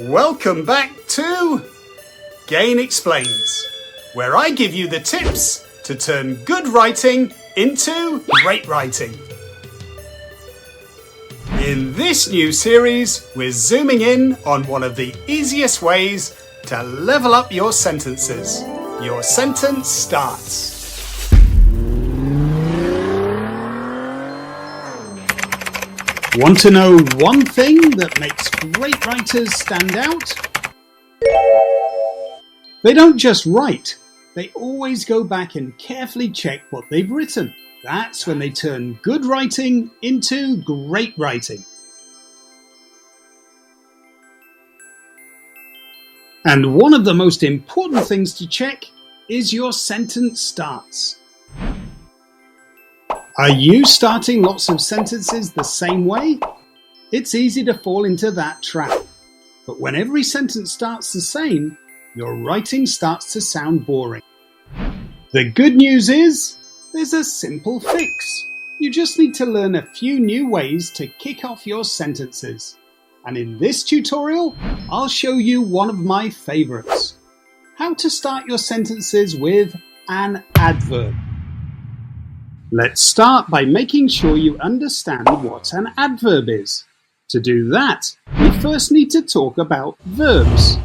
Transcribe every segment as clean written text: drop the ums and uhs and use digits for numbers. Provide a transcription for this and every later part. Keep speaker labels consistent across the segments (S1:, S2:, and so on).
S1: Welcome back to Gain Explains, where I give you the tips to turn good writing into great writing. In this new series, we're zooming in on one of the easiest ways to level up your sentences. Your sentence starts. Want to know one thing that makes great writers stand out? They don't just write, they always go back and carefully check what they've written. That's when they turn good writing into great writing. And one of the most important things to check is your sentence starts. Are you starting lots of sentences the same way? It's easy to fall into that trap. But when every sentence starts the same, your writing starts to sound boring. The good news is, there's a simple fix. You just need to learn a few new ways to kick off your sentences. And in this tutorial, I'll show you one of my favorites. How to start your sentences with an adverb. Let's start by making sure you understand what an adverb is. To do that, we first need to talk about verbs.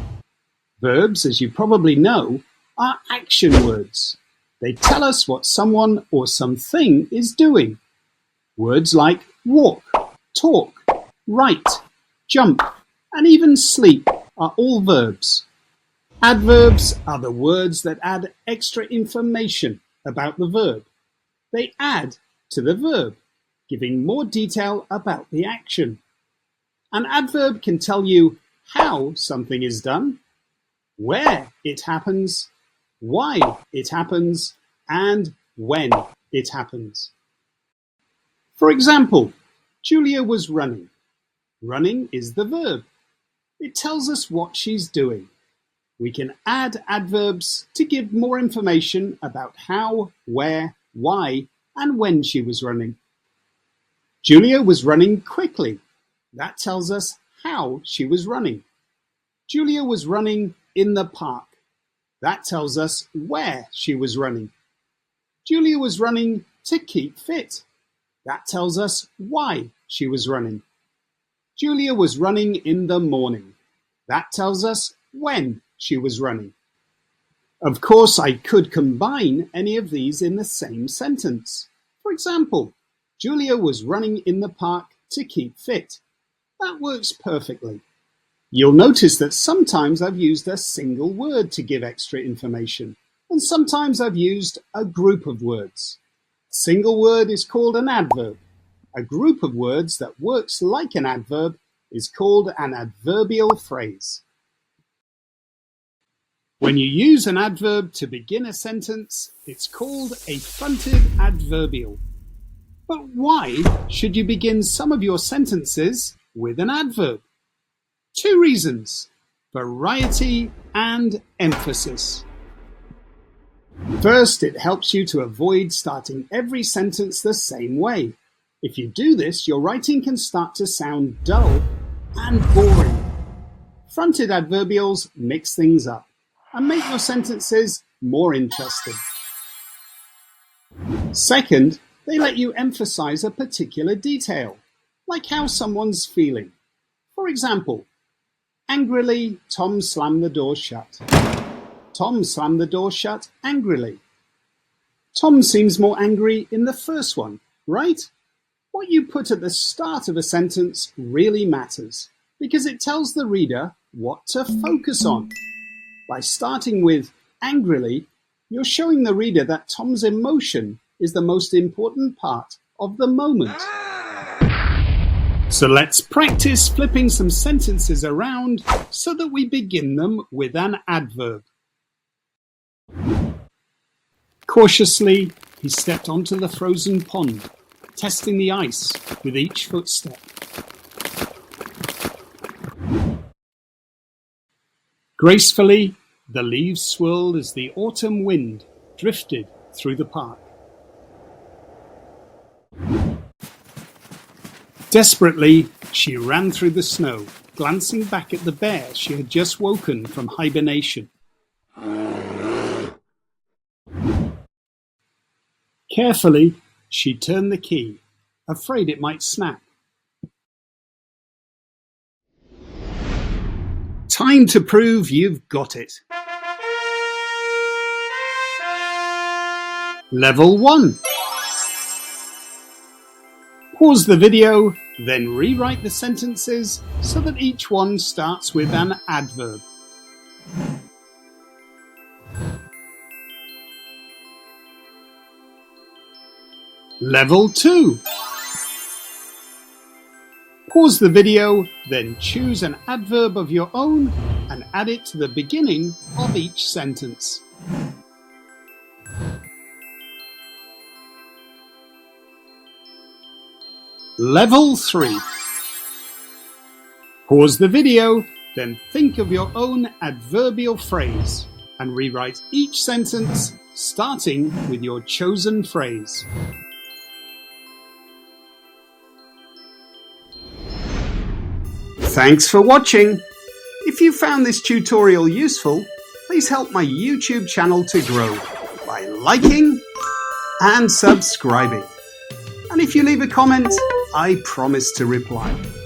S1: Verbs, as you probably know, are action words. They tell us what someone or something is doing. Words like walk, talk, write, jump, and even sleep are all verbs. Adverbs are the words that add extra information about the verb. They add to the verb, giving more detail about the action. An adverb can tell you how something is done, where it happens, why it happens, and when it happens. For example, Julia was running. Running is the verb. It tells us what she's doing. We can add adverbs to give more information about how, where, why, and when she was running. Julia was running quickly. That tells us how she was running. Julia was running in the park. That tells us where she was running. Julia was running to keep fit. That tells us why she was running. Julia was running in the morning. That tells us when she was running. Of course, I could combine any of these in the same sentence. For example, Julia was running in the park to keep fit. That works perfectly. You'll notice that sometimes I've used a single word to give extra information, and sometimes I've used a group of words. A single word is called an adverb. A group of words that works like an adverb is called an adverbial phrase. When you use an adverb to begin a sentence, it's called a fronted adverbial. But why should you begin some of your sentences with an adverb? Two reasons: variety and emphasis. First, it helps you to avoid starting every sentence the same way. If you do this, your writing can start to sound dull and boring. Fronted adverbials mix things up and make your sentences more interesting. Second, they let you emphasize a particular detail, like how someone's feeling. For example, angrily, Tom slammed the door shut. Tom slammed the door shut angrily. Tom seems more angry in the first one, right? What you put at the start of a sentence really matters, because it tells the reader what to focus on. By starting with angrily, you're showing the reader that Tom's emotion is the most important part of the moment. So let's practice flipping some sentences around so that we begin them with an adverb. Cautiously, he stepped onto the frozen pond, testing the ice with each footstep. Gracefully, the leaves swirled as the autumn wind drifted through the park. Desperately, she ran through the snow, glancing back at the bear she had just woken from hibernation. Carefully, she turned the key, afraid it might snap. Time to prove you've got it. Level 1. Pause the video, then rewrite the sentences so that each one starts with an adverb. Level 2. Pause the video, then choose an adverb of your own and add it to the beginning of each sentence. Level 3. Pause the video, then think of your own adverbial phrase and rewrite each sentence starting with your chosen phrase. Thanks for watching. If you found this tutorial useful, please help my YouTube channel to grow by liking and subscribing. And if you leave a comment, I promise to reply.